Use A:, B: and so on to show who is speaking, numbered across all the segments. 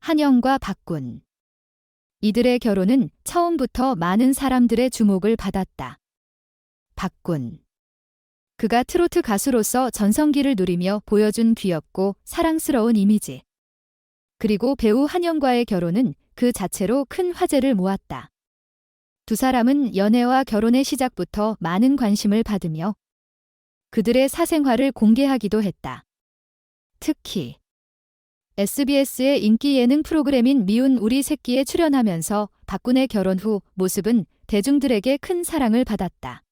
A: 한영과 박군. 이들의 결혼은 처음부터 많은 사람들의 주목을 받았다. 박군. 그가 트로트 가수로서 전성기를 누리며 보여준 귀엽고 사랑스러운 이미지. 그리고 배우 한영과의 결혼은 그 자체로 큰 화제를 모았다. 두 사람은 연애와 결혼의 시작부터 많은 관심을 받으며 그들의 사생활을 공개하기도 했다. 특히 SBS의 인기 예능 프로그램인 미운 우리 새끼에 출연하면서 박군의 결혼 후 모습은 대중들에게 큰 사랑을 받았다.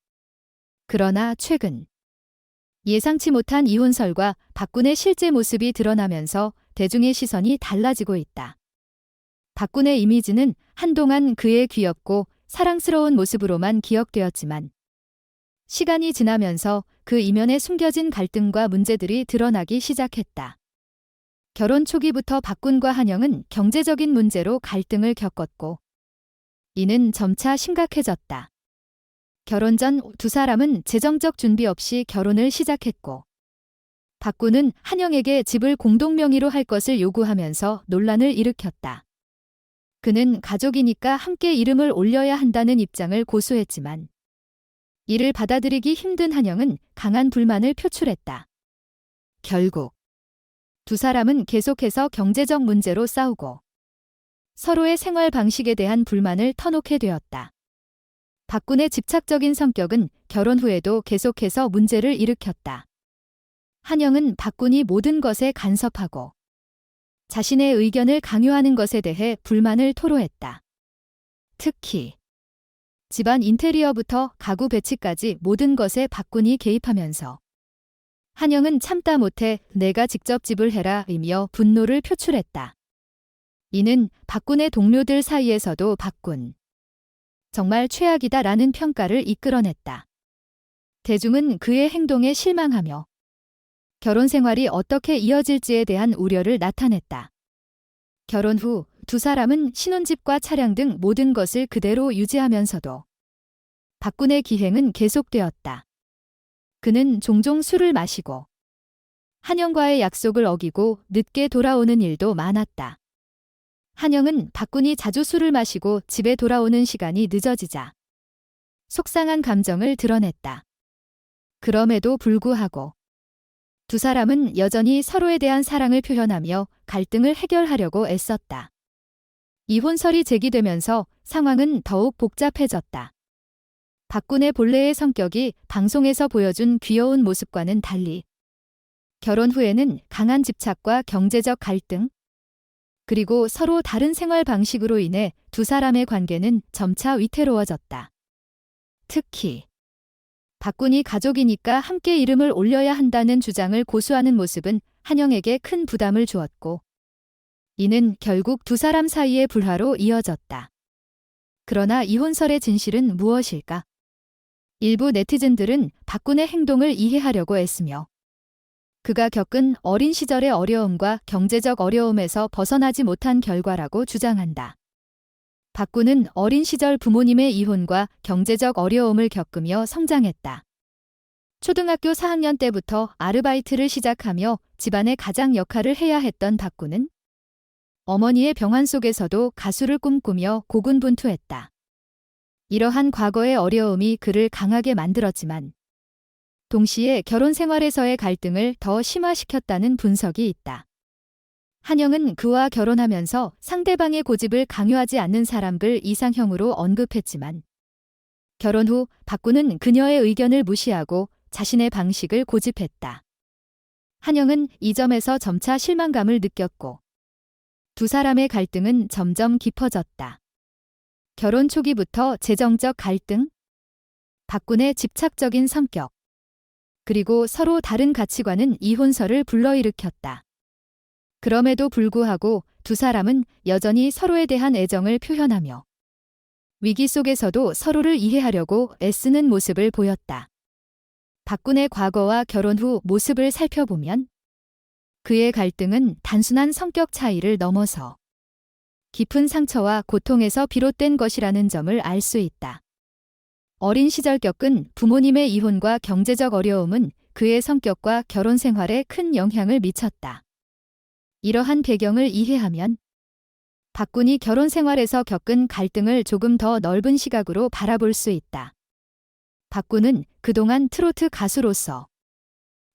A: 그러나 최근 예상치 못한 이혼설과 박군의 실제 모습이 드러나면서 대중의 시선이 달라지고 있다. 박군의 이미지는 한동안 그의 귀엽고 사랑스러운 모습으로만 기억되었지만 시간이 지나면서 그 이면에 숨겨진 갈등과 문제들이 드러나기 시작했다. 결혼 초기부터 박군과 한영은 경제적인 문제로 갈등을 겪었고 이는 점차 심각해졌다. 결혼 전 두 사람은 재정적 준비 없이 결혼을 시작했고 박군은 한영에게 집을 공동 명의로 할 것을 요구하면서 논란을 일으켰다. 그는 가족이니까 함께 이름을 올려야 한다는 입장을 고수했지만 이를 받아들이기 힘든 한영은 강한 불만을 표출했다. 결국 두 사람은 계속해서 경제적 문제로 싸우고 서로의 생활 방식에 대한 불만을 터놓게 되었다. 박군의 집착적인 성격은 결혼 후에도 계속해서 문제를 일으켰다. 한영은 박군이 모든 것에 간섭하고 자신의 의견을 강요하는 것에 대해 불만을 토로했다. 특히 집안 인테리어부터 가구 배치까지 모든 것에 박군이 개입하면서 한영은 참다 못해 내가 직접 집을 해라이며 분노를 표출했다. 이는 박군의 동료들 사이에서도 박군 정말 최악이다라는 평가를 이끌어냈다. 대중은 그의 행동에 실망하며 결혼 생활이 어떻게 이어질지에 대한 우려를 나타냈다. 결혼 후 두 사람은 신혼집과 차량 등 모든 것을 그대로 유지하면서도 박군의 기행은 계속되었다. 그는 종종 술을 마시고 한영과의 약속을 어기고 늦게 돌아오는 일도 많았다. 한영은 박군이 자주 술을 마시고 집에 돌아오는 시간이 늦어지자 속상한 감정을 드러냈다. 그럼에도 불구하고 두 사람은 여전히 서로에 대한 사랑을 표현하며 갈등을 해결하려고 애썼다. 이혼설이 제기되면서 상황은 더욱 복잡해졌다. 박군의 본래의 성격이 방송에서 보여준 귀여운 모습과는 달리 결혼 후에는 강한 집착과 경제적 갈등, 그리고 서로 다른 생활 방식으로 인해 두 사람의 관계는 점차 위태로워졌다. 특히 박군이 가족이니까 함께 이름을 올려야 한다는 주장을 고수하는 모습은 한영에게 큰 부담을 주었고 이는 결국 두 사람 사이의 불화로 이어졌다. 그러나 이혼설의 진실은 무엇일까? 일부 네티즌들은 박군의 행동을 이해하려고 애쓰며 그가 겪은 어린 시절의 어려움과 경제적 어려움에서 벗어나지 못한 결과라고 주장한다. 박군은 어린 시절 부모님의 이혼과 경제적 어려움을 겪으며 성장했다. 초등학교 4학년 때부터 아르바이트를 시작하며 집안의 가장 역할을 해야 했던 박군은 어머니의 병환 속에서도 가수를 꿈꾸며 고군분투했다. 이러한 과거의 어려움이 그를 강하게 만들었지만 동시에 결혼 생활에서의 갈등을 더 심화시켰다는 분석이 있다. 한영은 그와 결혼하면서 상대방의 고집을 강요하지 않는 사람을 이상형으로 언급했지만 결혼 후 박군은 그녀의 의견을 무시하고 자신의 방식을 고집했다. 한영은 이 점에서 점차 실망감을 느꼈고 두 사람의 갈등은 점점 깊어졌다. 결혼 초기부터 재정적 갈등, 박군의 집착적인 성격, 그리고 서로 다른 가치관은 이혼설을 불러일으켰다. 그럼에도 불구하고 두 사람은 여전히 서로에 대한 애정을 표현하며 위기 속에서도 서로를 이해하려고 애쓰는 모습을 보였다. 박군의 과거와 결혼 후 모습을 살펴보면 그의 갈등은 단순한 성격 차이를 넘어서 깊은 상처와 고통에서 비롯된 것이라는 점을 알 수 있다. 어린 시절 겪은 부모님의 이혼과 경제적 어려움은 그의 성격과 결혼 생활에 큰 영향을 미쳤다. 이러한 배경을 이해하면 박군이 결혼 생활에서 겪은 갈등을 조금 더 넓은 시각으로 바라볼 수 있다. 박군은 그동안 트로트 가수로서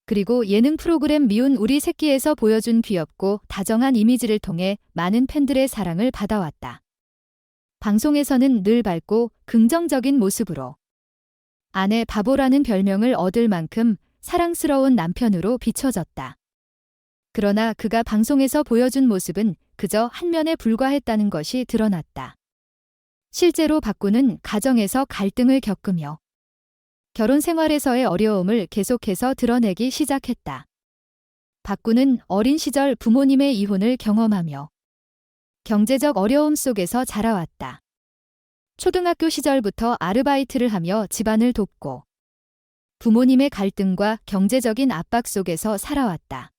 A: 그리고 예능 프로그램 미운 우리 새끼에서 보여준 귀엽고 다정한 이미지를 통해 많은 팬들의 사랑을 받아왔다. 방송에서는 늘 밝고 긍정적인 모습으로 아내 바보라는 별명을 얻을 만큼 사랑스러운 남편으로 비춰졌다. 그러나 그가 방송에서 보여준 모습은 그저 한면에 불과했다는 것이 드러났다. 실제로 박군은 가정에서 갈등을 겪으며 결혼 생활에서의 어려움을 계속해서 드러내기 시작했다. 박군은 어린 시절 부모님의 이혼을 경험하며 경제적 어려움 속에서 자라왔다. 초등학교 시절부터 아르바이트를 하며 집안을 돕고 부모님의 갈등과 경제적인 압박 속에서 살아왔다.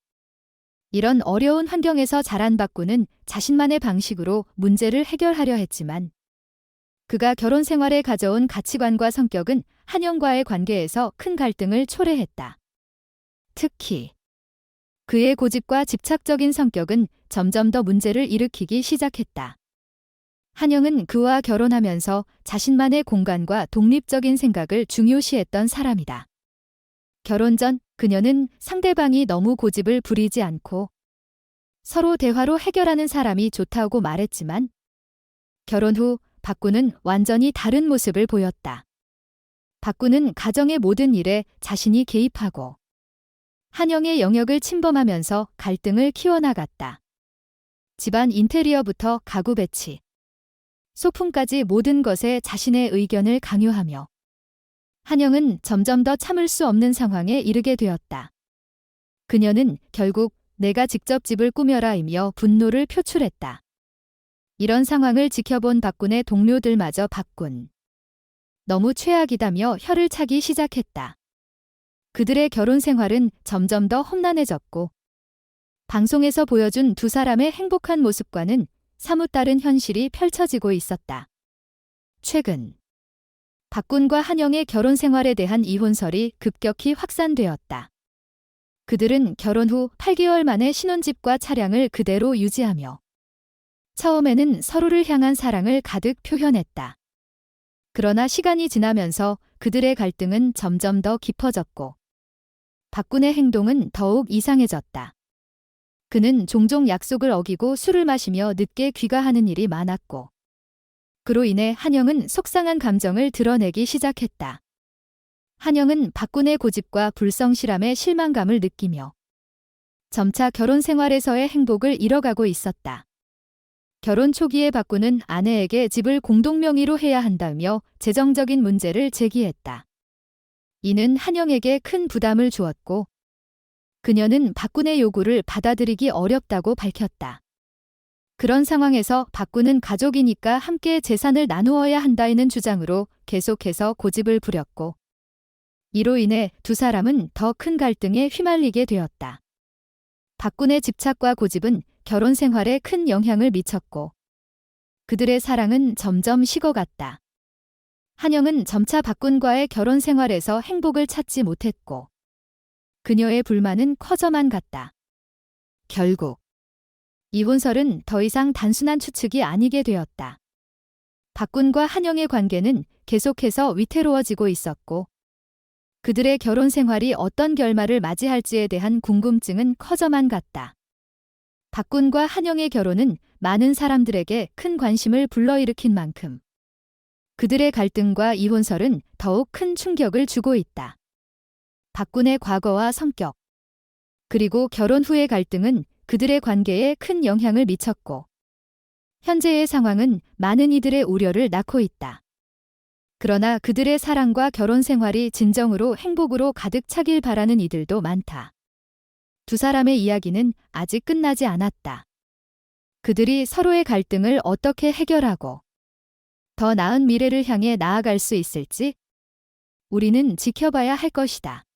A: 이런 어려운 환경에서 자란 박군은 자신만의 방식으로 문제를 해결하려 했지만 그가 결혼 생활에 가져온 가치관과 성격은 한영과의 관계에서 큰 갈등을 초래했다. 특히 그의 고집과 집착적인 성격은 점점 더 문제를 일으키기 시작했다. 한영은 그와 결혼하면서 자신만의 공간과 독립적인 생각을 중요시했던 사람이다. 결혼 전 그녀는 상대방이 너무 고집을 부리지 않고 서로 대화로 해결하는 사람이 좋다고 말했지만 결혼 후 박군은 완전히 다른 모습을 보였다. 박군은 가정의 모든 일에 자신이 개입하고 한영의 영역을 침범하면서 갈등을 키워나갔다. 집안 인테리어부터 가구 배치, 소품까지 모든 것에 자신의 의견을 강요하며 한영은 점점 더 참을 수 없는 상황에 이르게 되었다. 그녀는 결국 내가 직접 집을 꾸며라이며 분노를 표출했다. 이런 상황을 지켜본 박군의 동료들마저 박군 너무 최악이다며 혀를 차기 시작했다. 그들의 결혼 생활은 점점 더 험난해졌고 방송에서 보여준 두 사람의 행복한 모습과는 사뭇 다른 현실이 펼쳐지고 있었다. 최근 박군과 한영의 결혼 생활에 대한 이혼설이 급격히 확산되었다. 그들은 결혼 후 8개월 만에 신혼집과 차량을 그대로 유지하며 처음에는 서로를 향한 사랑을 가득 표현했다. 그러나 시간이 지나면서 그들의 갈등은 점점 더 깊어졌고 박군의 행동은 더욱 이상해졌다. 그는 종종 약속을 어기고 술을 마시며 늦게 귀가하는 일이 많았고 그로 인해 한영은 속상한 감정을 드러내기 시작했다. 한영은 박군의 고집과 불성실함에 실망감을 느끼며 점차 결혼 생활에서의 행복을 잃어가고 있었다. 결혼 초기에 박군은 아내에게 집을 공동명의로 해야 한다며 재정적인 문제를 제기했다. 이는 한영에게 큰 부담을 주었고 그녀는 박군의 요구를 받아들이기 어렵다고 밝혔다. 그런 상황에서 박군은 가족이니까 함께 재산을 나누어야 한다는 주장으로 계속해서 고집을 부렸고 이로 인해 두 사람은 더 큰 갈등에 휘말리게 되었다. 박군의 집착과 고집은 결혼 생활에 큰 영향을 미쳤고 그들의 사랑은 점점 식어갔다. 한영은 점차 박군과의 결혼 생활에서 행복을 찾지 못했고 그녀의 불만은 커져만 갔다. 결국 이혼설은 더 이상 단순한 추측이 아니게 되었다. 박군과 한영의 관계는 계속해서 위태로워지고 있었고 그들의 결혼 생활이 어떤 결말을 맞이할지에 대한 궁금증은 커져만 갔다. 박군과 한영의 결혼은 많은 사람들에게 큰 관심을 불러일으킨 만큼 그들의 갈등과 이혼설은 더욱 큰 충격을 주고 있다. 박군의 과거와 성격, 그리고 결혼 후의 갈등은 그들의 관계에 큰 영향을 미쳤고 현재의 상황은 많은 이들의 우려를 낳고 있다. 그러나 그들의 사랑과 결혼 생활이 진정으로 행복으로 가득 차길 바라는 이들도 많다. 두 사람의 이야기는 아직 끝나지 않았다. 그들이 서로의 갈등을 어떻게 해결하고 더 나은 미래를 향해 나아갈 수 있을지 우리는 지켜봐야 할 것이다.